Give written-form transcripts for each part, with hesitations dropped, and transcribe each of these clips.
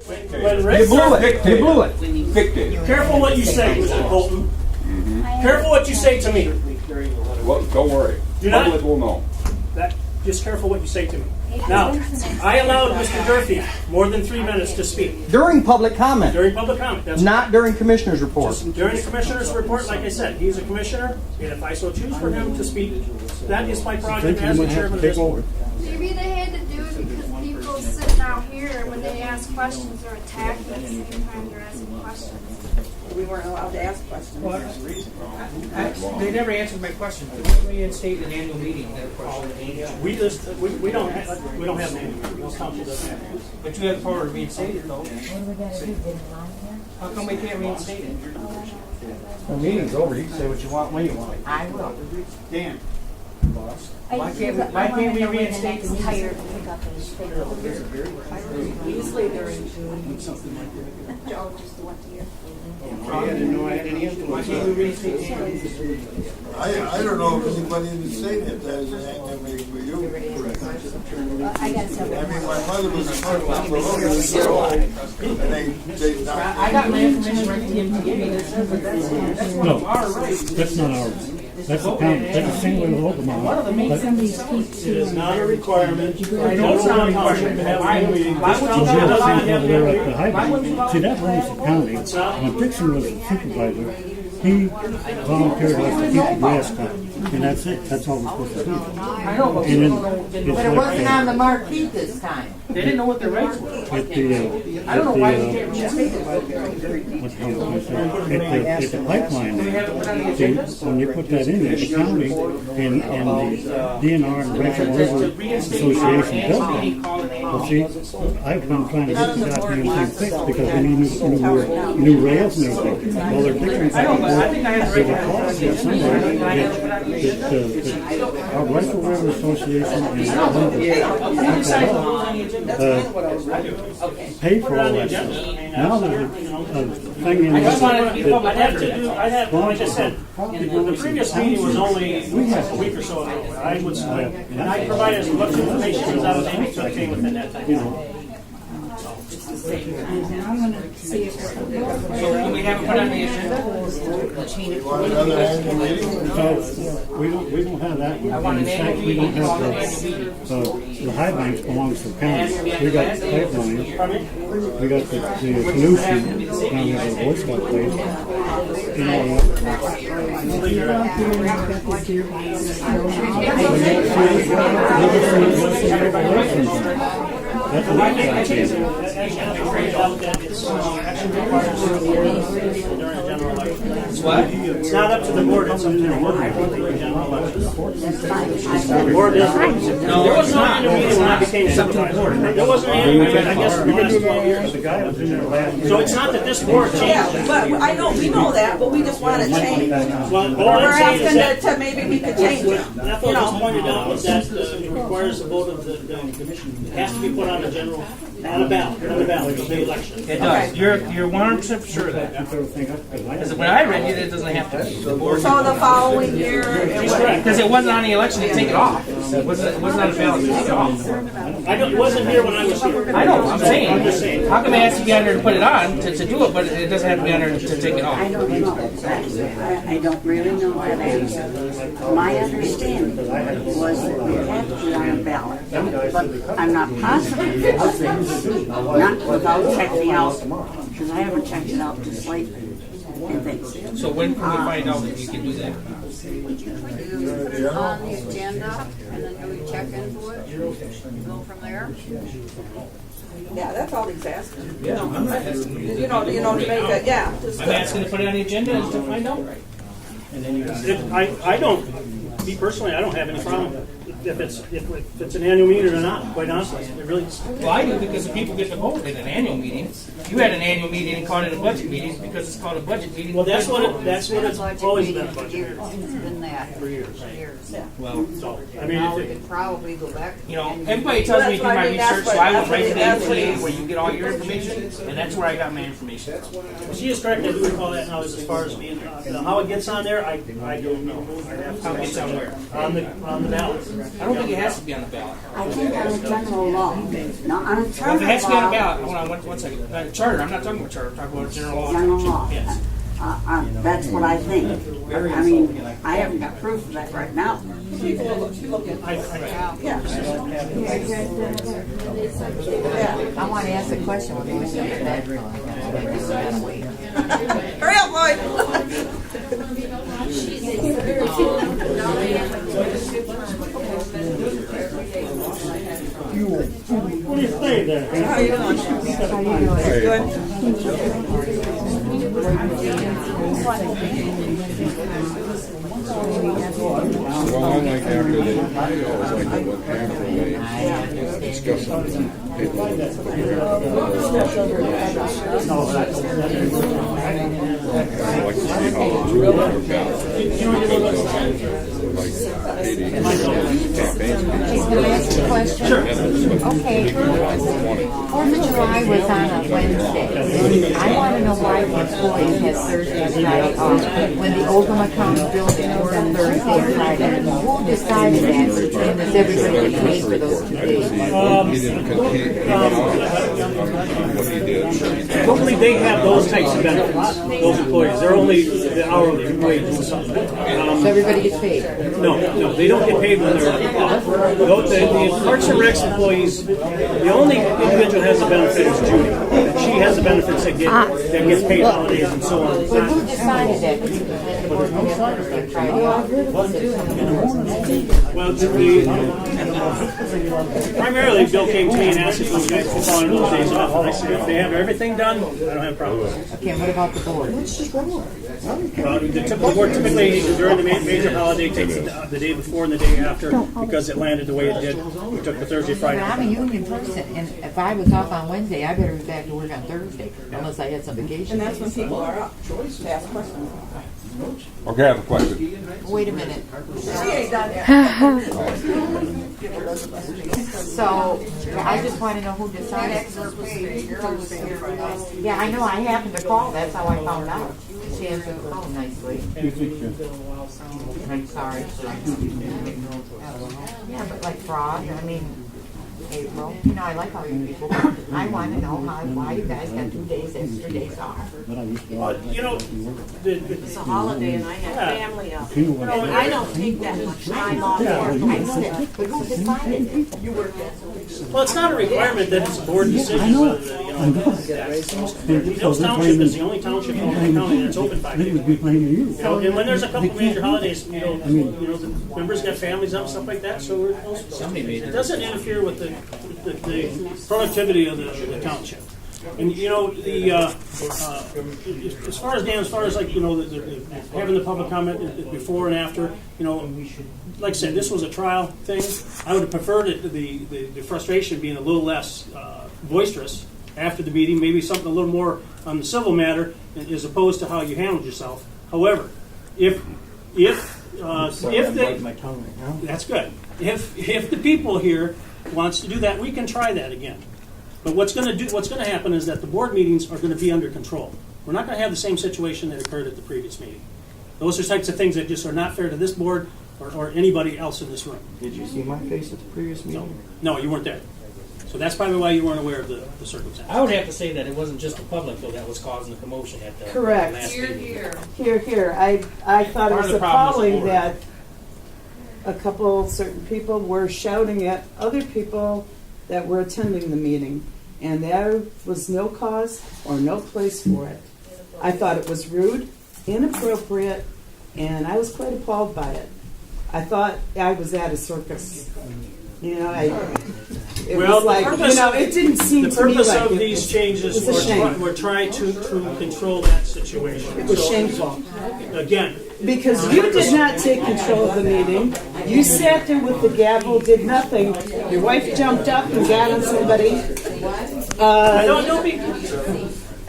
When Rick You blew it. You blew it. Fictive. Careful what you say, Mr. Colton. Careful what you say to me. Well, don't worry. Do not- Public will know. Just careful what you say to me. Now, I allowed Mr. Durfee more than 3 minutes to speak During public comment, during public comment. That's not during commissioner's report. during the commissioner's report. Like I said, he's a commissioner, and if I so choose for him to speak, that is my prerogative as the chairman of this board. Maybe they had to do it because people sitting out here, when they ask questions, they're attacking at the same time they're asking questions. We weren't allowed to ask questions. They never answered my question. Couldn't we reinstate an annual meeting? We just we don't have an annual. This township doesn't have one. But you have the power to reinstate it, though. What are we gonna do, get in line here? How come we can't reinstate it? The meeting's over. You can say what you want when you want. I will. Dan. Why can't we reinstate the Tired to pick up and stay over. Usually they're in June. Joe just went to you. Why can't we reinstate the annual meeting? I don't know if anybody in the state that has an active meeting for you. I got some. I mean, my mother was a part of the and they I got my information right from the MTA that says that that's No, our right. that's not ours. That's the county. That's a single local law. But It is not a requirement. I know it's not a requirement, but why would you Well, tell Jim them said to have over there at the their high Why would you bank. See, that runs the county. When Dixon was the supervisor, he volunteered us to keep the grass cut. And that's it. That's all we're supposed to do. I know, but And then people don't. it's But it like, wasn't on the marquee this time. They didn't know what their rights were. at the, I don't know why you can't reinstate it. at the pipeline, see, when you put that in there, the county and the DNR and Rancho River Association does that. Well, see, I've been trying to get the goddamn thing fixed because we need new rails and everything. Well, they're fixing I know, but I think I have the there's a right policy to somewhere reinstate it. that our Rifle River Association and You decide on the agenda. pay for all that stuff. Now there's a thing in I just wanted to be that public record. Like I said, the previous meeting was only a week or so ago. And I provided as much information as I was able to obtain within that time. So can we have it put on the agenda? want another annual meeting? So we don't have that. In fact, we don't have the high banks belongs to the county. We got the pipeline. We got the pollution down there at the Boy Scout place. That's what I What? It's not up to the board, it's up to the board. The board is. No, There was no it's annual meeting when I became supervisor. There wasn't an annual meeting, I guess, in the last 12 years. The guy was in there last. So it's not that this board changed. Yeah, but I know, we know that, but we just want to change. Well, all We're I'm saying is asking that to maybe we could change it. Ethel You just know, pointed out was that it requires a vote of the commission. It has to be put on a general, on a ballot for the election. It does. You're 100% sure of that. Because when I read it, it doesn't have to be. The board. so the following year, She's correct. Because it wasn't on the election to take it off. It wasn't on the ballot to take it off. It wasn't here when I was here. I know, I'm saying. I'm just saying. How come I asked you to be on there to put it on, to do it, but it doesn't have to be on there to take it off? I don't know. I don't really know that answer. My understanding was that we had to be on a ballot, but I'm not positive. Not without checking out, because I haven't checked it out just lately and things. So when can we find out if you can do that? You put it on the agenda, and then do we check into it, go from there? yeah, that's all he's asking. Yeah, I'm not asking you. You know, to make it, yeah. Just I'm asking to put it on the agenda and to find out. I don't, me personally, I don't have any problem if it's an annual meeting or not, quite honestly. It really, Well, I do because the people get to vote at an annual meeting. You had an annual meeting and called it a budget meeting because it's called a budget meeting. well, that's what it's always been a budget. Years. It's been that For years. years. Well, So, I mean, Now if we it, can probably go back. you know, everybody tells me to do my research, so I went right to the That's what it MTA is. where you get all your information, and that's where I got my information. she is correct, I do recall that now, as far as being, how it gets on there, I don't know. I have to How it gets on where? On the ballot. I don't think it has to be on the ballot. I think on a general law, not on a Well, charter if it has to be on the law. ballot, hold on one second. Charter, I'm not talking about charter, I'm talking about general law. General law. Yes. That's what I think. I mean, I haven't got proof of that right now. I want to ask a question. When you say that, Hurry up, boy. What do you say there? How you doing? Good. Well, I like after they, I always like to look after they discuss something. People, like to see how it's really about. Like 80 campaigns. Can I ask a question? Sure. Okay. 4th of July was on a Wednesday. I want to know why the employees had Thursday and Friday off when the Oldham County building was on Thursday and Friday. Who decided that? And does everybody get paid for those 2 days? He didn't what he did. Normally, they have those types of benefits, those employees. They're only the hourly wage or something. So everybody gets paid? No, they don't get paid when they're off. The Parks and Recs employees, the only individual has a benefit is Judy. She has the benefits that gets paid holidays and so on. But who decided that? The board meeting on Thursday and Friday off? Well, primarily, Bill came to me and asked if those guys could call in those days off. And I said, if they have everything done, I don't have a problem. Okay, and what about the board? The board typically, during the major holiday, takes the day before and the day after, because it landed the way it did. We took the Thursday, But Friday. I'm a union person, and if I was off on Wednesday, I better be back to work on Thursday, unless I had some vacation. And that's when people are up to ask questions. Okay, I have a question. Wait a minute. She ain't done yet. So, I just want to know who decided. Yeah, I know, I happened to call, that's how I found out. She answered the phone nicely. I'm sorry. Yeah, but like fraud, I mean, April, you know, I like all you people. I want to know why you guys got 2 days, extra days off. You know, It's a holiday and I have family up. You And I don't take that much time off. I know that, but who decided it? You work that. well, it's not a requirement that it's a board decision. Whether Hill's Township is the only township in the county that's open 5 They days. would be blaming you. You know, and when there's a couple major holidays, the members got families up, stuff like that, so it doesn't interfere with the productivity of the township. And you know, as far as like having the public comment before and after, you know, like I said, this was a trial thing. I would have preferred it, the frustration being a little less boisterous after the meeting, maybe something a little more on the civil matter as opposed to how you handled yourself. However, if that's good. If the people here wants to do that, we can try that again. But what's going to happen is that the board meetings are going to be under control. We're not going to have the same situation that occurred at the previous meeting. Those are types of things that just are not fair to this board or anybody else in this room. Did you see my face at the previous meeting? No, you weren't there. So that's probably why you weren't aware of the circumstances. I would have to say that it wasn't just the public, though, that was causing the commotion at the Correct. last meeting. Here. I thought it Part of was the problem is the appalling board. that a couple certain people were shouting at other people that were attending the meeting, and there was no cause or no place for it. I thought it was rude, inappropriate, and I was quite appalled by it. I thought I was at a circus. You know, it was like, it didn't seem The to me purpose like of it these was- changes it was a shame. we're trying to control that situation. It was So, shameful. Again, Because you did not take control of the meeting. You sat there with the gavel, did nothing. Your wife jumped up and got on somebody. don't be.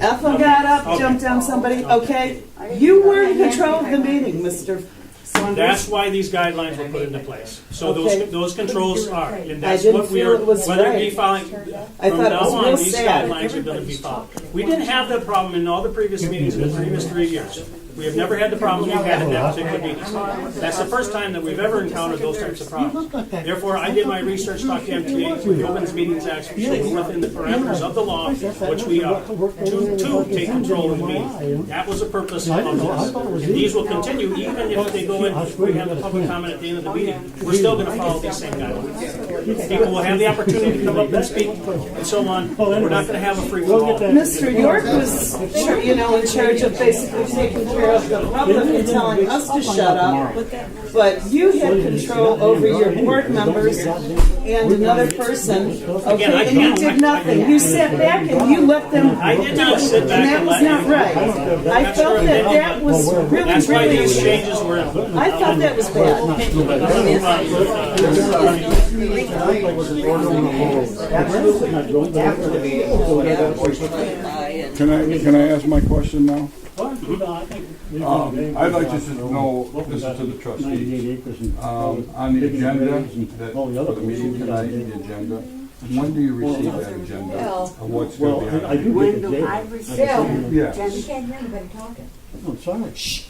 Ethel got up, jumped on somebody. Okay, you were in control of the meeting, Mr. Saunders. That's why these guidelines were put into place. So Okay. those controls are, and that's didn't what we feel are. it was Whether it be right. following I from thought it now was on, real these sad. guidelines are going to be followed. We didn't have that problem in all the previous meetings in the previous 3 years. We have never had the problem we've had in that particular meeting. That's the first time that we've ever encountered those types of problems. Therefore, I did my research, talked to MTA, the Open Meetings Act, so we're within the parameters of the law, which we are to take control of the meeting. That was the purpose of this. And these will continue, even if they go in, we have the public comment at the end of the meeting, we're still going to follow these same guidelines. People will have the opportunity to come up and speak, and so on. We're not going to have a free-for-all. Mr. York was, in charge of basically taking care of the public and telling us to shut up. But you had control over your board members and another person, okay, and you did nothing. You sat back and you let them. I did not sit back and that was not right. I felt that was really, That's why really. these changes were. I thought that was bad. Can I ask my question now? I'd like to just know, this is to the trustees, on the agenda, that, for the meeting tonight, the agenda, when do you receive that agenda of what's going to be on it? When do I receive the Yes. agenda? You can't hear anybody talking. I'm sorry. Shh.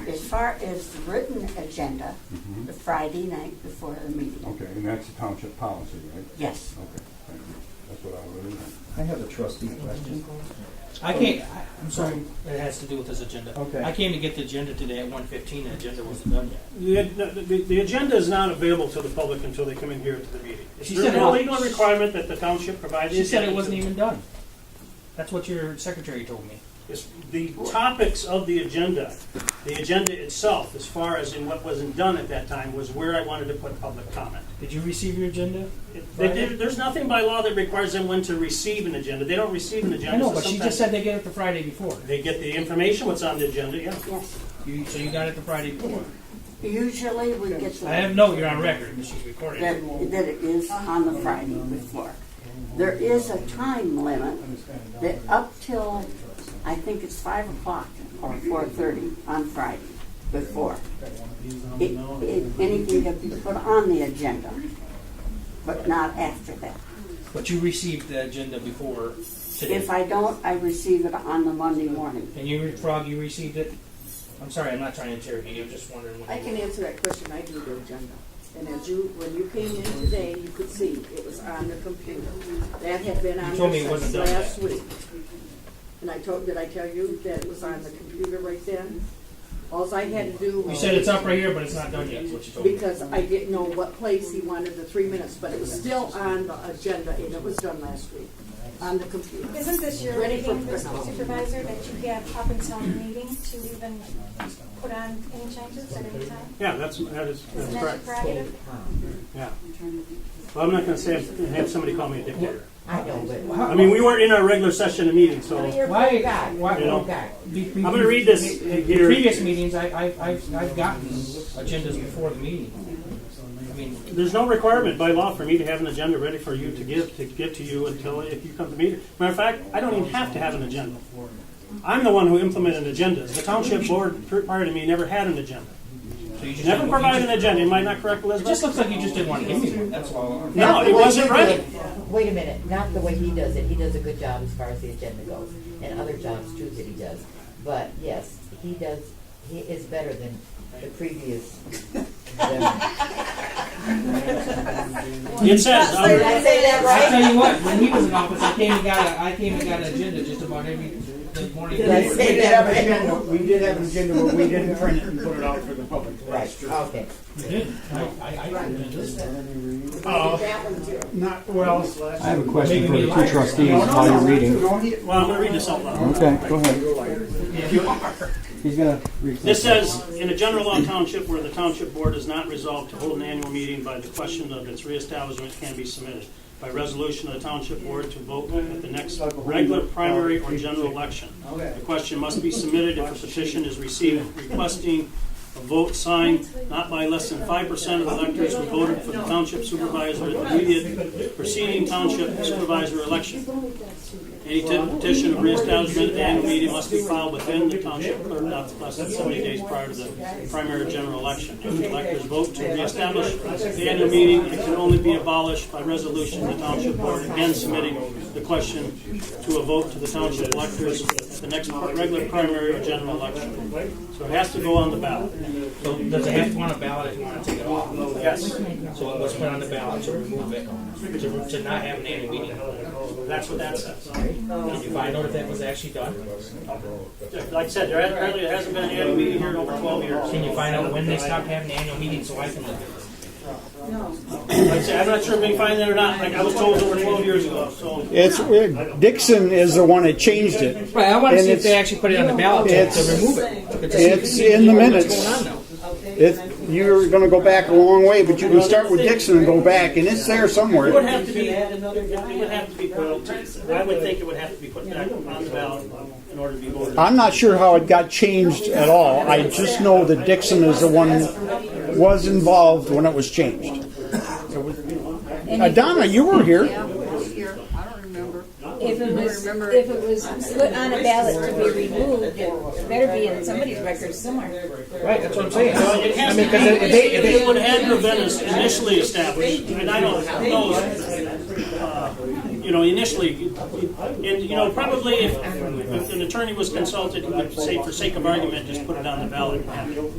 As far as the written agenda, the Friday night before the meeting. Okay, and that's the township policy, right? Yes. Okay, thank you. That's what I really want. I have a trustee question. I'm sorry, it has to do with this agenda. Okay. I came to get the agenda today at 1:15, the agenda wasn't done yet. The agenda is not available to the public until they come in here to the meeting. She There's said no it- legal requirement that the township provides. She said it wasn't even done. That's what your secretary told me. It's the topics of the agenda itself, as far as in what wasn't done at that time, was where I wanted to put public comment. Did you receive your agenda? There's nothing by law that requires them when to receive an agenda. They don't receive an agenda. I know, so but she sometimes just said they get it the Friday before. they get the information, what's on the agenda, yeah. Yes. So you got it the Friday before. Usually we get I have no, you're on record, because she's recording. that it is on the Friday before. There is a time limit that up till, I think it's 5 o'clock or 4:30 on Friday before. Anything can be put on the agenda, but not after that. But you received the agenda before today. If I don't, I receive it on the Monday morning. And you, Frog, you received it? I'm sorry, I'm not trying to interrogate you, I'm just wondering when. I can answer that question. I do the agenda. And when you came in today, you could see it was on the computer. That had been on You told me it there wasn't since done last week. And did I tell you that it was on the computer right then? All I had to do You was. said it's up right here, but it's not done yet, is what you told me. Because I didn't know what place he wanted the 3 minutes, but it was still on the agenda, and it was done last week, on the computer. Isn't this your Ready for meeting, print. Mr. Supervisor, that you have up until the meeting to even put on any changes at any time? Yeah, that's Isn't that your correct. prerogative? Yeah. Well, I'm not going to say have somebody call me a dictator. I know, but. I mean, we weren't in our regular session of meeting, so You're a Why- poor guy. why- You're a you know, poor guy. I'm going to read this In here. previous meetings, I've gotten agendas before the meeting. I mean, There's no requirement by law for me to have an agenda ready for you to give to you until if you come to meeting. Matter of fact, I don't even have to have an agenda. I'm the one who implemented agendas. The township board prior to me never had an agenda. so you just Never didn't- provided you an agenda. Am I not correct, It Elizabeth? just looks like you just didn't want to give me one, that's all. No, it wasn't right. Wait a minute, not the way he does it. He does a good job as far as the agenda goes, and other jobs too that he does. But yes, he is better than the previous. It says, Did I say that I'll right? tell you what, when he was in office, I came and got an agenda just about every morning. Did I say that right? We did have an agenda, but we didn't print it and put it out for the public. Right, okay. You did? I did this. Not, well. I have a question for the two trustees while you're reading. well, I'm going to read this out loud. Okay, go ahead. He's gonna read This says, in a general law township where the township board is not resolved to hold an annual meeting by the question of its reestablishment can be submitted by resolution of the township board to vote at the next regular primary or general election. The question must be submitted if a petition is received requesting a vote signed not by less than 5% of the electors who voted for the township supervisor at the immediate preceding township supervisor election. Any petition of reestablishment at the annual meeting must be filed within the township clerk not less than 70 days prior to the primary or general election. If the electors vote to reestablish the annual meeting, it can only be abolished by resolution of the township board, again submitting the the question to a vote to the township electors at the next regular primary or general election. So it has to go on the ballot. So does it have to go on a ballot if you want to take it off? Yes. So it was put on the ballot to remove it, to not have an annual meeting. That's what that says. Did you find out if that was actually done? Like I said, apparently there hasn't been an annual meeting here in over 12 years. Can you find out when they stopped having annual meetings so I can look at it? Like I said, I'm not sure if we can find that or not. Like I was told over 12 years ago. So It's Dixon is the one that changed it. Right, I want to And see if they actually put it on the ballot to remove it. It's in the minutes. What's going on now? You're going to go back a long way, but you can start with Dixon and go back, and it's there somewhere. it would have to be. It would have to be put. I would think it would have to be put back on the ballot in order to be voted on. I'm not sure how it got changed at all. I just know that Dixon is the one was involved when it was changed. Donna, you were here. Yeah, I was here. I don't remember. If it was put on a ballot to be removed, it better be in somebody's record somewhere. Right, that's what I'm saying. Well, it has to be. It would have to have been initially established, and I don't know. Initially, and probably if an attorney was consulted, he would say, for sake of argument, just put it on the ballot and have it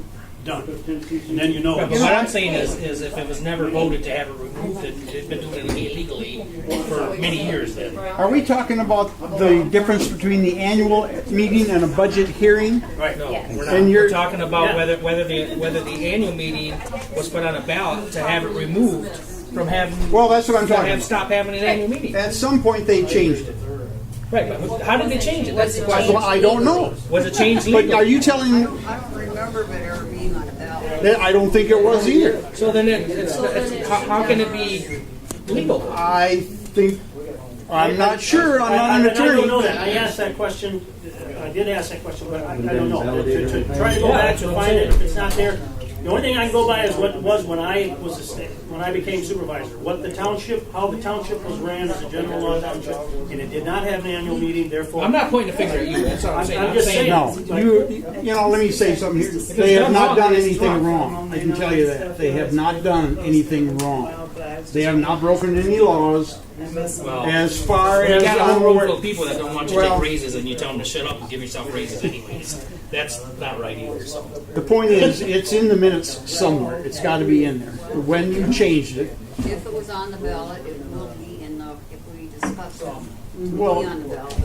done. And then you know. But what I'm saying is if it was never voted to have it removed, it's been doing it illegally for many years then. Are we talking about the difference between the annual meeting and a budget hearing? Right. No, we're not. And We're talking about whether the annual meeting was put on a ballot to have it removed from having. Well, that's what I'm talking about. Stop having an annual meeting. At some point, they changed it. Right, but how did they change it? That's the question. Well, I don't know. Was it changed But legally? are you telling me? I don't remember it ever being on a ballot. I don't think it was either. So then how can it be legal? I think, I'm not sure, I'm not an I don't know attorney. that. I asked that question. I did ask that question, but I don't know. To try to go back to find it, if it's not there. The only thing I can go by is what it was when I became supervisor. What the township, how the township was ran as a general law township, and it did not have an annual meeting. Therefore, I'm not pointing a finger at you. That's all I'm saying. I'm just saying. No, let me say something here. They have not done anything wrong. I can tell you that. They have not done anything wrong. They have not broken any laws. Well, As far you as got a I'm whole room aware. full of people that don't want you to take raises, and you tell them to shut up and give yourself raises anyways. That's not right either. So. The point is, it's in the minutes somewhere. It's got to be in there. When you changed it. If it was on the ballot, it will be in the, if we discuss it, it will Well, be on the ballot.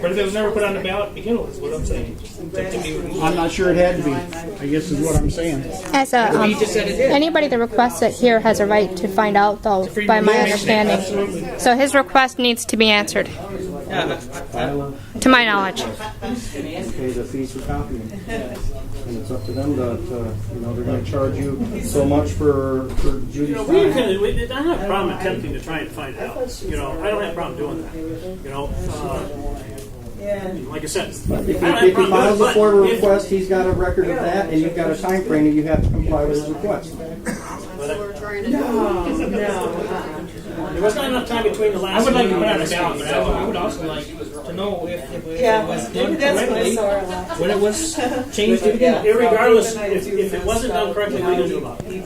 But if it was never put on the ballot to begin with, is what I'm saying. That can be removed. I'm not sure it had to be, I guess is what I'm saying. As He just said it did. anybody that requests it here has a right to find out, though, by my understanding. So his request needs to be answered, to my knowledge. Pay the fees for copying. And it's up to them to they're going to charge you so much for Judy's time. I don't have a problem attempting to try and find out. I don't have a problem doing that. Like I said, If he files a FOIA request, he's got a record of that, and you've got a time frame, and you have to comply with his request. There was not enough time between the last. I would like to meeting put on and a this ballot, meeting, but so- I would also like to know if it was done maybe that's correctly my Sora. when it was changed to begin with. Irregardless, if it wasn't done correctly, what are you going to do about it?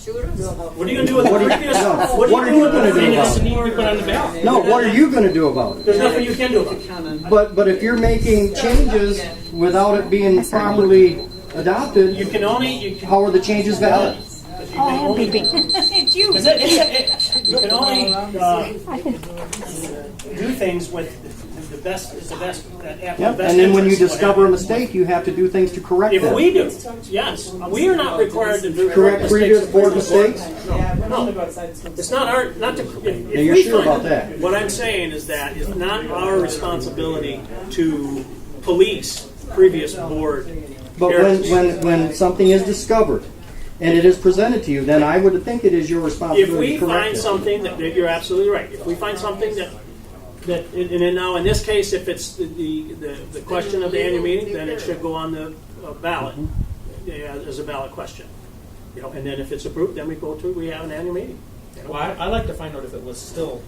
What are you going to do with the previous? What are you going to do about It it? needs to be put on the ballot. No, what are you going to do about it? There's nothing you can do about it. But if you're making changes without it being properly adopted, You can only. how are the changes valid? Oh, baby. It's you. You can only do things with the best. Is the best. Yep. And then when you discover a mistake, you have to do things to correct If that. we do, yes, we are not required to do Correct previous board mistakes? No, it's not our not to. If Now, you're we sure find- about that? What I'm saying is that it's not our responsibility to police previous board. But errors. when something is discovered and it is presented to you, then I would think it is your If responsibility we to correct find it. something that you're absolutely right. If we find something that and then now in this case, if it's the question of the annual meeting, then it should go on the ballot as a ballot question. And then if it's approved, then we have an annual meeting. Well, I'd like to find out if it was still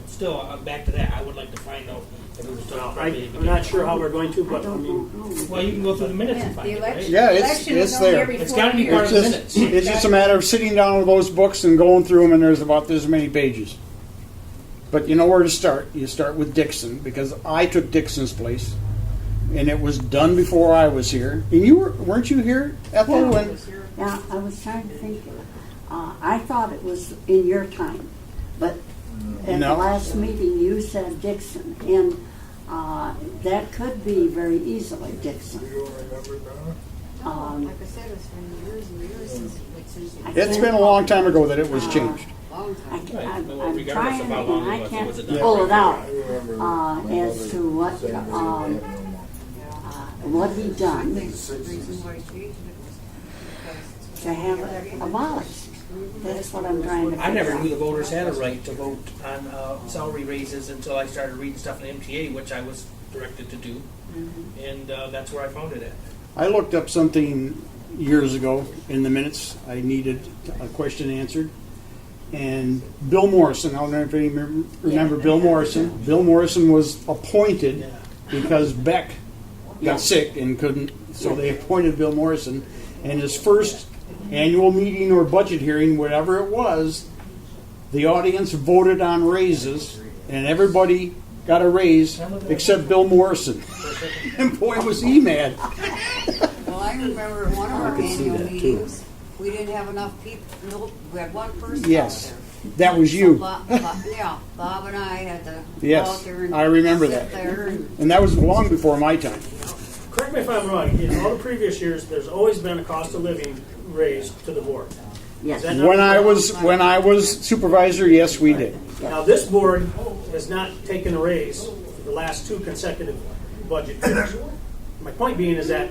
back to that. I would like to find out if it was still correctly. I'm not sure how we're going to, but I mean, Well, you can go through the minutes and find it, right? Yeah, it's there. It's got to be part of the minutes. It's just a matter of sitting down with those books and going through them, and there's about this many pages. But you know where to start. You start with Dixon, because I took Dixon's place, and it was done before I was here. And weren't you here, Ethel? Yeah, When yeah, I was trying to think. I thought it was in your time, but at No. the last meeting you said Dixon, and that could be very easily Dixon. Like I said, it's been years and years since it's been a long time ago that it was changed. I'm Regardless trying, of how long and it I was, it can't was a done. pull it out as to what he done to have it abolished. That's what I'm trying to figure I never out. knew the voters had a right to vote on salary raises until I started reading stuff in MTA, which I was directed to do, and that's where I found it at. I looked up something years ago in the minutes. I needed a question answered. And Bill Morrison, I don't know if you remember Bill Morrison. Bill Morrison was appointed because Beck got sick and couldn't, so they appointed Bill Morrison. And his first annual meeting or budget hearing, whatever it was, the audience voted on raises, and everybody got a raise except Bill Morrison. And boy, was he mad. Well, I remember one of our annual meetings, we didn't have enough people, no, we had one person Yes, out that was there. you. Bob and I had to go Yes, out there and I remember sit that. there and And that was long before my time. Correct me if I'm wrong, in all the previous years, there's always been a cost of living raise to the board. Yes. Is that not When correct? I was supervisor, yes, we did. Now, this board has not taken a raise for the last 2 consecutive budget years. My point being is that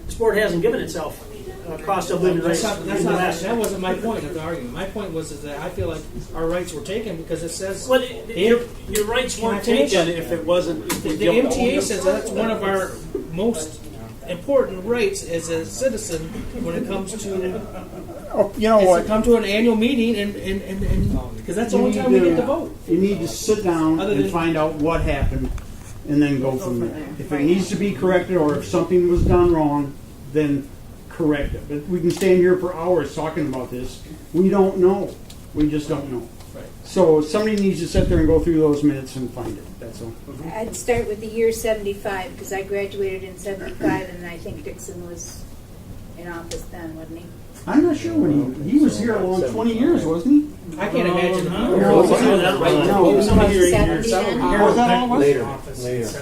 this board hasn't given itself a cost of living raise in the last. That wasn't my point of the argument. My point was is that I feel like our rights were taken because it says Well, your rights weren't taken if it wasn't. If the we MTA says that's one of our most important rights as a citizen when it comes to Oh, you know is to what? come to an annual meeting and because that's the only time we get to vote. You need to sit down Other and than- find out what happened and then go from there. If it needs to be corrected or if something was done wrong, then correct it. But we can stand here for hours talking about this. We don't know. We just don't know. Right. So somebody needs to sit there and go through those minutes and find it. That's all. I'd start with the year 75, because I graduated in 75, and I think Dixon was in office then, wasn't he? I'm not sure when he was here along 20 years, wasn't he? I can't imagine No, how. it wasn't that long. No. It was only here 8 years. 70 then? Was that all it was? Later.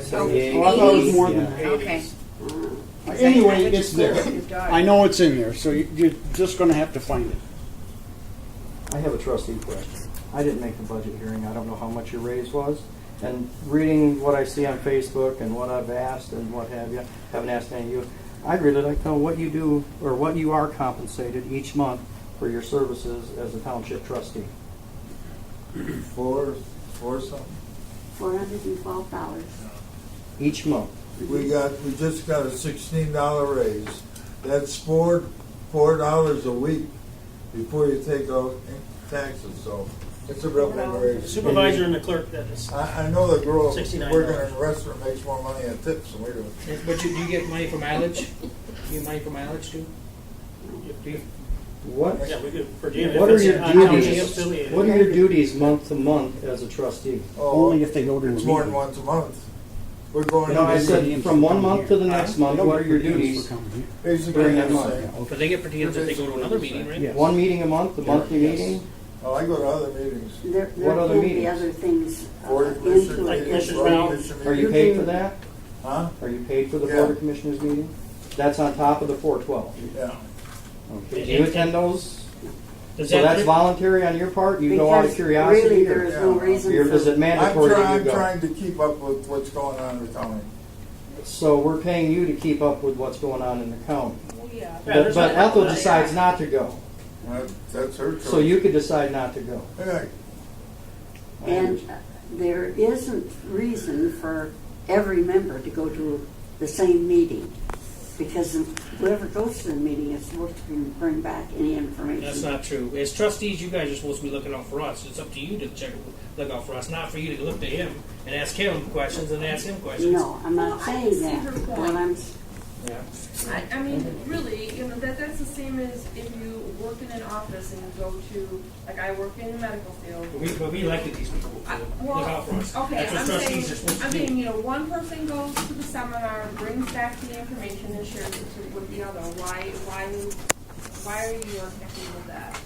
So, Oh, I thought it was more than that. Okay. Anyway, it's there. I know it's in there, so you're just going to have to find it. I have a trustee question. I didn't make the budget hearing. I don't know how much your raise was. And reading what I see on Facebook and what I've asked and what have you, haven't asked any of you, I'd really like to know what you do or what you are compensated each month for your services as a township trustee. Four something. $412. Each month. We just got a $16 raise. That's $4 a week before you take out taxes, so it's a real big raise. Supervisor and the clerk, that is. I know the girl $69. working in a restaurant makes more money on tips than we do. But do you get money for mileage? You get money for mileage too? Do you? What? Yeah, we could, per diem. What if are it's your not county duties? affiliated. What are your duties month to month as a trustee? Only if they go to the It's more than meeting. once a month. We're going No, I to said from one month to the next month, They don't what are get your per diems duties? for coming here. basically during that the month. same. But they get per diems if they go to another meeting, right? Yes. One meeting a month, the monthly Yes. meeting? Oh, I go to other meetings. There What other can't be meetings? other things Board of Commissioners into Like it. meetings, Commissioners road round. commission Are you meetings. paid for that? Huh? Are you paid for the Yeah. Board of Commissioners meeting? That's on top of the 412. Yeah. Okay. Do you attend those? Does So that's that, voluntary on your part? You go out of Because curiosity? really, or there is no Yeah. reason is it for, mandatory that I'm you go? trying to keep up with what's going on in the county. So we're paying you to keep up with what's going on in the county. Yeah, But there's but no- Ethel decides not to go. That's her choice. So you could decide not to go. Yeah. and there isn't reason for every member to go to the same meeting. Because whoever goes to the meeting is supposed to bring back any information. that's not true. As trustees, you guys are supposed to be looking out for us. It's up to you to look out for us, not for you to look to him and ask him questions and ask him questions. No, I'm not saying that. What I'm Yeah. I mean, really, you know, that's the same as if you work in an office and you go to, like I work in the medical field. But we elected these people to look out for us. Okay, That's what trustees are supposed to do. you know, one person goes to the seminar, brings back the information and shares it with the other. Why are you unhappy with that?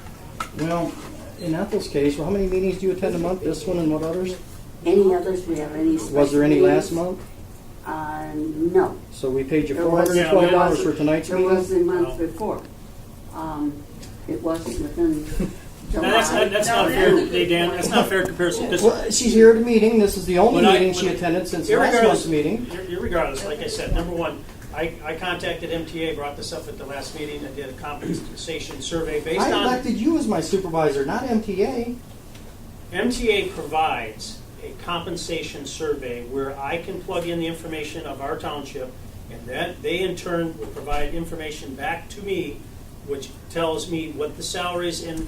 Well, in Ethel's case, well, how many meetings do you attend a month? This one and what others? Any others, we have any special Was there any last meetings? month? No. So we paid you There was- $412 for tonight's There was meeting? the month before. It was within Now, July. that's not fair, hey, Dan, that's not a fair comparison. 'Cause Well, she's here at a meeting. This is the only when I- meeting she when- attended since last month's meeting. Irregardless, like I said, number one, I contacted MTA, brought this up at the last meeting, and did a compensation survey based I on. elected you as my supervisor, not MTA. MTA provides a compensation survey where I can plug in the information of our township, and that they in turn will provide information back to me, which tells me what the salaries and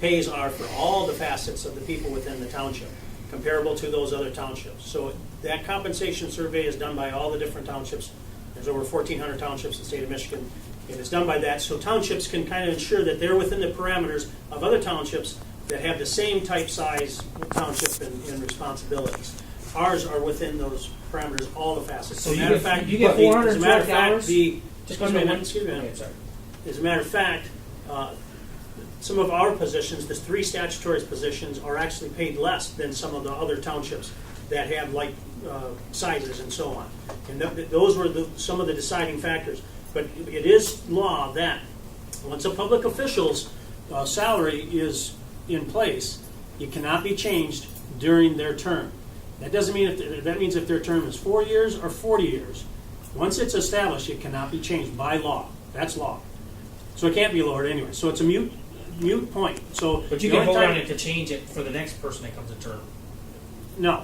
pays are for all the facets of the people within the township, comparable to those other townships. So that compensation survey is done by all the different townships. There's over 1,400 townships in the state of Michigan, and it's done by that. So townships can kind of ensure that they're within the parameters of other townships that have the same type size township and responsibilities. Ours are within those parameters, all the facets. So As a you matter get- of fact, you get the- as a matter of fact, $412? the Just excuse me, under one- excuse me. Okay, sorry. As a matter of fact, some of our positions, the 3 statutory positions, are actually paid less than some of the other townships that have like sizes and so on. And those were some of the deciding factors. But it is law that once a public official's salary is in place, it cannot be changed during their term. That doesn't mean that means if their term is 4 years or 40 years. Once it's established, it cannot be changed by law. That's law. So it can't be lowered anyway. So it's a mute point. So But you the can only vote time- on it to change it for the next person that comes to term. No,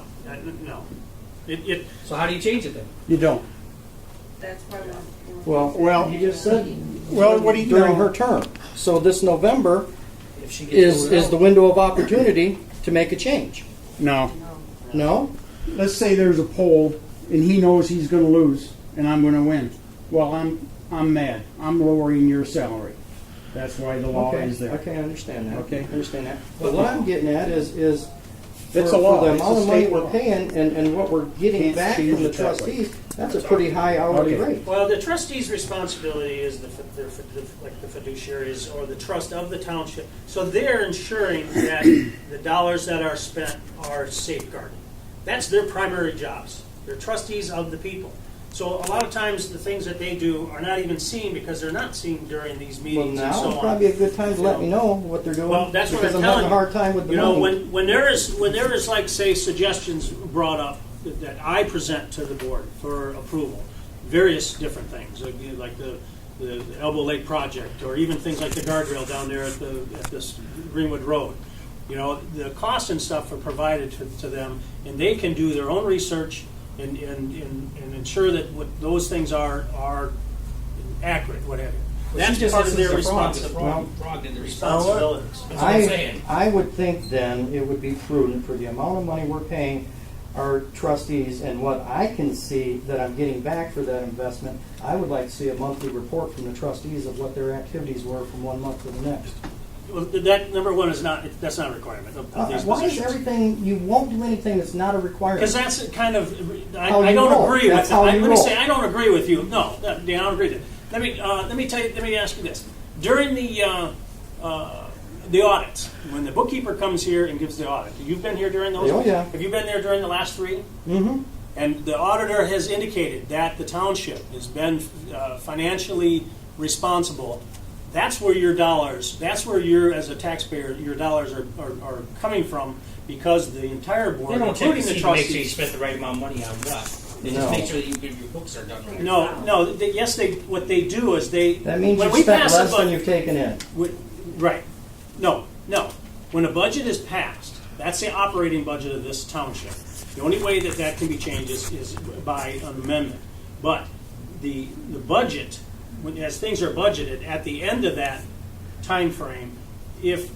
no. So how do you change it then? You don't. That's why Well, you just said what do you during know? her term. So this November If she gets voted is out. the window of opportunity to make a change. No. No? Let's say there's a poll and he knows he's going to lose and I'm going to win. Well, I'm mad. I'm lowering your salary. That's why the law Okay, is there. okay, I understand that. Okay. I understand that. But what I'm getting at is for, It's a law. for the It's a amount of money state we're law. paying and what we're getting Can't back change from the it that way. trustees, that's a pretty high hourly Okay. rate. Well, the trustee's responsibility is like the fiduciaries or the trust of the township. So they're ensuring that the dollars that are spent are safeguarded. That's their primary jobs. They're trustees of the people. So a lot of times the things that they do are not even seen because they're not seen during these Well, meetings and now so is on. probably a good time to let me know what they're doing. Well, that's what because I'm I'm telling having a hard time with the you know, money. when there is like say suggestions brought up that I present to the board for approval, various different things like the Elbow Lake project, or even things like the guardrail down there at this Greenwood Road. You know, the costs and stuff are provided to them, and they can do their own research and ensure that what those things are accurate, whatever. Well, That's she just part said of their it's a fraud. responsibility. It's fraud in the Responsibilities. That's what I'm saying. I would think then it would be prudent for the amount of money we're paying our trustees and what I can see that I'm getting back for that investment, I would like to see a monthly report from the trustees of what their activities were from one month to the next. Well, that number one is not. That's not a requirement of these Why is positions. everything, you won't do anything that's not a requirement? Because that's kind of. How I you don't roll. agree That's with. how Let you me roll. say I don't agree with you. No, Dan, I don't agree with that. Let me tell you. Let me ask you this. During the audits, when the bookkeeper comes here and gives the audit, you've been here during those. Oh, yeah. Have you been there during the last 3? Mm-hmm. And the auditor has indicated that the township has been financially responsible. That's where your dollars, that's where you're, as a taxpayer, your dollars are coming from, because the entire board, They don't check including to the see to make sure you trustees. spent the right amount of money on what. They No. just make sure that your books are done right. No, yes, what they do is they. That means when you we spent pass a less than budget- you've taken in. Right. No. When a budget is passed, that's the operating budget of this township. The only way that can be changed is by an amendment. But the budget, as things are budgeted, at the end of that time frame, if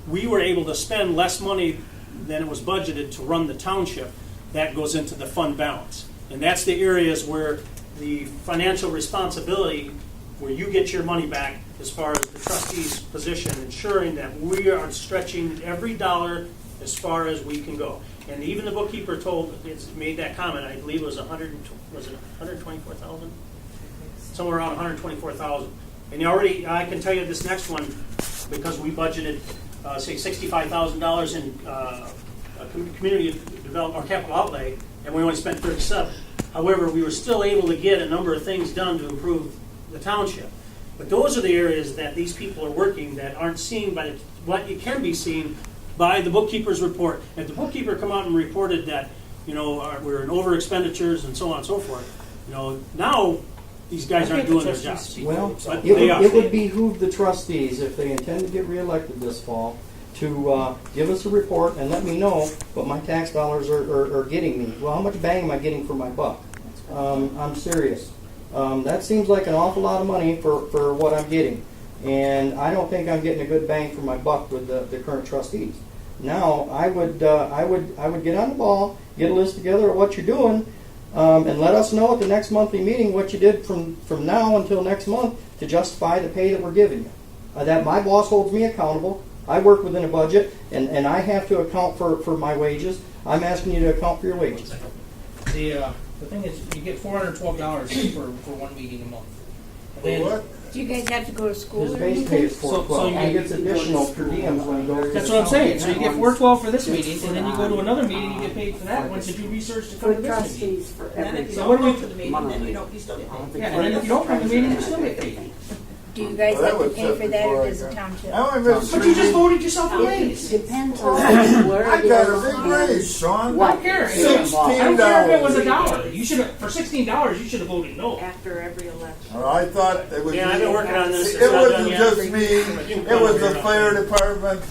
we were able to spend less money than it was budgeted to run the township, that goes into the fund balance. And that's the areas where the financial responsibility where you get your money back as far as the trustee's position, ensuring that we are stretching every dollar as far as we can go. And even the bookkeeper made that comment. I believe it was 124,000, somewhere around 124,000. And I can tell you this next one, because we budgeted say $65,000 in community development or capital outlay, and we only spent 37. However, we were still able to get a number of things done to improve the township. But those are the areas that these people are working that aren't seen by what it can be seen by the bookkeeper's report. If the bookkeeper come out and reported that, we're in over expenditures and so on and so forth, now these guys aren't doing their jobs. Well, But it would behoove the trustees, if they intend to get reelected this fall, to give us a report and let me know what my tax dollars are getting me. Well, how much bang am I getting for my buck? I'm serious. That seems like an awful lot of money for what I'm getting. And I don't think I'm getting a good bang for my buck with the current trustees. Now, I would get on the ball, get a list together of what you're doing, and let us know at the next monthly meeting what you did from now until next month to justify the pay that we're giving you. That my boss holds me accountable. I work within a budget, and I have to account for my wages. I'm asking you to account for your wages. The thing is, you get $412 for one meeting a month. For what? Do you guys have to go to school His or base anything? pay is $412. He gets additional per diems when he goes. That's what I'm saying. So you get $412 for this meeting, and then you go to another meeting, you get paid for that once you do research to come For to this meeting. trustees, for everything. So what do we? For the meeting, then you still get paid. Yeah, and then if you don't come to the meeting, you still get paid. Do you guys Well, that have to was pay just for that, or before I does the got- township? I only missed But 3 you just meetings. voted yourself a raise. Depends on where I it got a is big and raise, Sean. I don't care. $16. I don't care if it was $1. You should have for $16. You should have voted no. after every election. Well, I thought it was. Yeah, I've been working on this. It It's not done wasn't yet. just me. It was the fire department,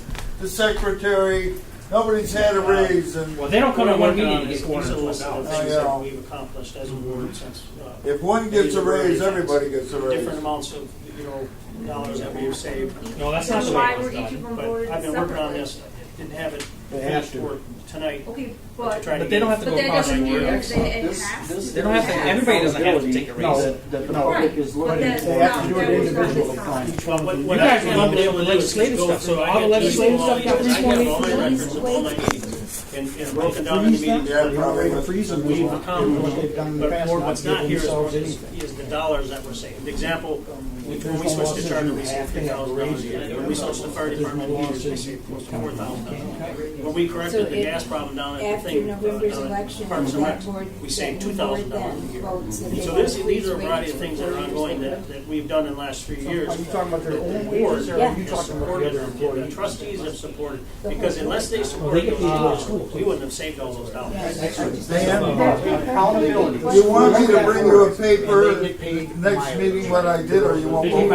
the secretary. Nobody's had a raise, and Well, they don't come to one meeting and These get are the $412. things that we've accomplished as a board since. if one gets a raise, everybody gets a raise. Different amounts of, dollars that we've saved. No, that's not the way Why it were was each of done. them But voted I've been working on separately? this. Didn't have it They have finished to. for tonight. Okay, to but try to But they don't have to but go that across doesn't the mean board. that it has to. They don't have to. Everybody doesn't have to take a raise. No, You the Right. public is But looking. that's They have to do it not- that was not individually. this time. What guys I've want been to able do to the do is legislative go stuff, so through, all the I get legislative all stuff my got meetings, I have all my 3.8 records of all my meetings and broken down into meetings. Yeah, But probably. freeze them we've what accomplished, they've done in the but past, for not what's give not here themselves is anything. the dollars that we're saving. The example, when we switched to charter, we saved $3,000. When we switched to fire department meters, we saved close to $4,000. When we corrected the gas problem down at the After thing, November's down at election, Parks and that Rec, board, we saved that board $2,000 then a year. votes that they So want these are a to variety of raise things that are for ongoing that we've done in the last 3 years. Are you talking about their own The wages, or board are you has talking about the supported, other and the employees? trustees have supported, because unless they supported those dollars, we wouldn't have saved all those dollars. Accountability. You want me to bring you a paper next meeting what I did, or you won't vote for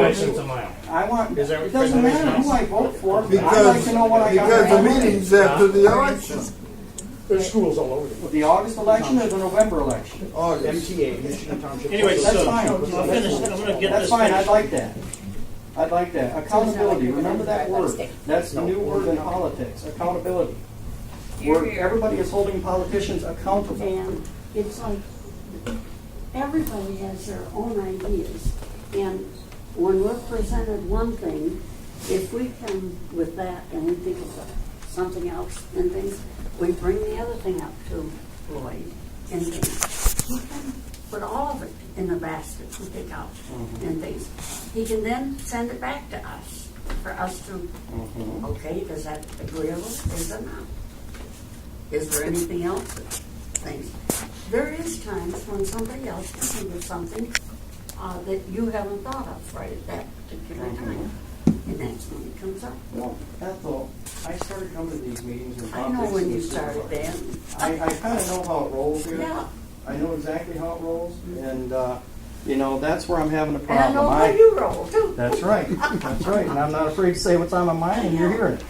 it? I want. It doesn't matter who I vote for. I'd like to know what I got. Because the meeting's after the election. There's schools all over. The August election or the November election? August. MTA, Michigan Township. Anyway, That's so, fine. I'm gonna get That's this fine. I'd finished. like that. I'd like that. Accountability. Remember that word. That's the new word in politics. Accountability. Where everybody is holding politicians accountable. And it's like, everybody has their own ideas. And when we're presented one thing, if we come with that and we think of something else and things, we bring the other thing up to Lloyd and things. He can put all of it in the basket to pick out and things. He can then send it back to us for us to, okay, does that agreeable? Is it not? Is there anything else that things? There is times when somebody else can think of something that you haven't thought of right at that particular time. And that's when it comes up. Well, Ethel, I started coming to these meetings in I know when you started, Dan. I kind of know how it rolls here. Yeah. I know exactly how it rolls, and that's where I'm having a And I problem. know how you roll, too. That's right. That's right. And I'm not afraid to say what's on my mind, and you're hearing it.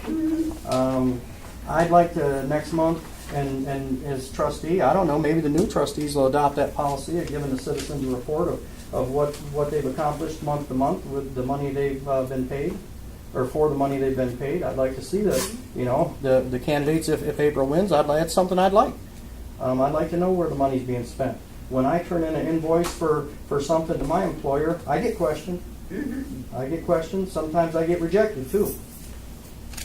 I'd like to next month, and as trustee, I don't know, maybe the new trustees will adopt that policy of giving the citizens a report of what they've accomplished month to month with the money they've been paid, or for the money they've been paid. I'd like to see the candidates, if April wins, that's something I'd like. I'd like to know where the money's being spent. when I turn in an invoice for something to my employer, I get questioned. I get questioned. Sometimes I get rejected too.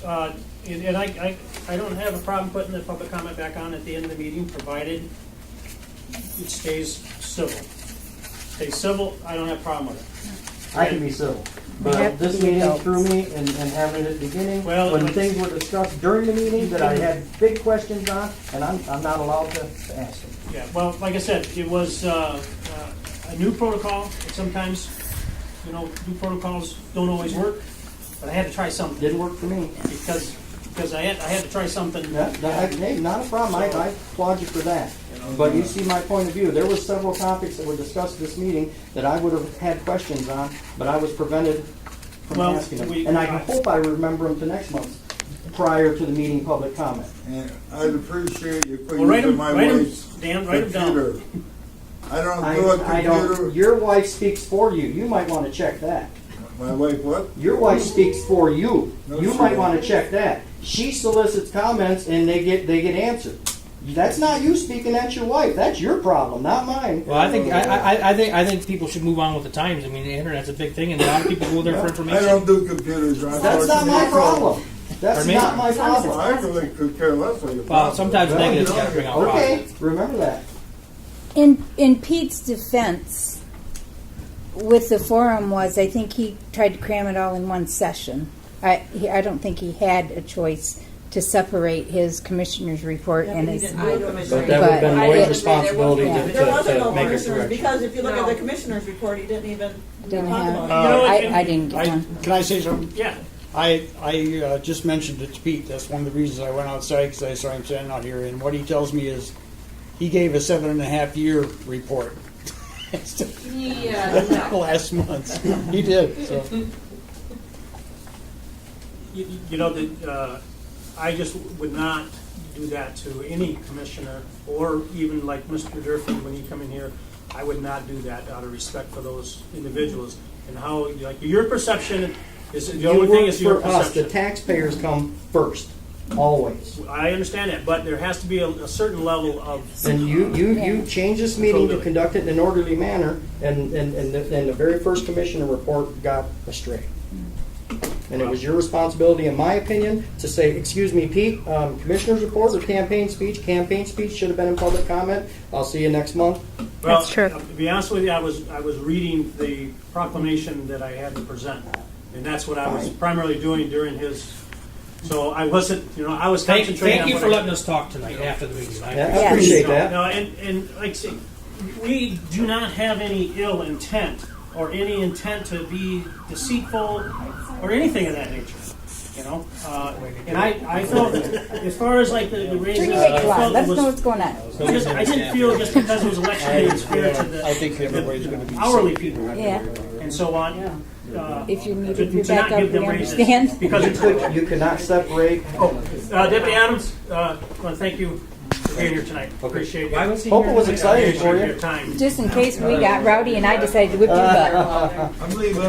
And I don't have a problem putting the public comment back on at the end of the meeting, provided it stays civil. Stays civil, I don't have a problem with it. I can be civil. But this meeting threw me and having it at the beginning, when things were discussed during the meeting that I had big questions on, and I'm not allowed to ask them. Yeah, well, like I said, it was a new protocol. Sometimes, new protocols don't always work, but I had to try something. Didn't work for me. Because I had to try something. Hey, not a problem. I applaud you for that. But you see my point of view. There were several topics that were discussed at this meeting that I would have had questions on, but I was prevented from asking them. And I hope I remember them to next month, prior to the meeting public comment. And I'd appreciate you putting my write wife's Dan, write them computer. down. I don't do a computer. Your wife speaks for you. You might want to check that. My wife what? Your wife speaks for you. No, You she might don't. want to check that. She solicits comments and they get answered. That's not you speaking. That's your wife. That's your problem, not mine. Well, I think people should move on with the times. I mean, the internet's a big thing, and a lot of people go there for I information. don't do computers. That's not my problem. That's not my problem. I really could care less what your Well, sometimes negatives got to bring out Okay, positives. remember that. In Pete's defense, with the forum was, I think he tried to cram it all in one session. I don't think he had a choice to separate his commissioner's report and his. But that would have been Lloyd's responsibility There wasn't no to make a commissioners, correction. because if you look at the commissioner's report, he didn't even Didn't talk have- about it. I didn't get one. Can I say something? Yeah. I just mentioned it to Pete. That's one of the reasons I went outside, because I saw him standing out here. And what he tells me is he gave a 7.5-year report. Yeah. Last month. He did. So. I just would not do that to any commissioner, or even like Mr. Durfee when he come in here. I would not do that out of respect for those individuals and how, like, your perception is the only thing is your for us, perception. the taxpayers come first, always. I understand that, but there has to be a certain level of. And you changed this meeting to conduct it in an orderly manner, and the very first commissioner report got astray. And it was your responsibility, in my opinion, to say, excuse me, Pete, commissioner's report or campaign speech? Campaign speech should have been in public comment. I'll see you next month. Well, That's true. To be honest with you, I was reading the proclamation that I had to present, and that's what I was primarily doing during his. So I wasn't, I was concentrating. Thank you on for what letting us talk tonight after the meeting. I appreciate that. No, and like I say, we do not have any ill intent or any intent to be deceitful or anything of that nature. And I felt, as far as like the raises, Turn your I radio on. felt Let it us know was. what's going on. I didn't feel just because it was election day and spirit to I think everybody's going to be hourly people Yeah. and so on. If you need to your not backup, give them we raises understand. because it's You cannot separate. Deputy Adams, I want to thank you for being here tonight. Appreciate it. Why was he Hope here it was tonight? exciting for Your you. time. Just in case we got rowdy and I decided to whip your butt. I'm leaving.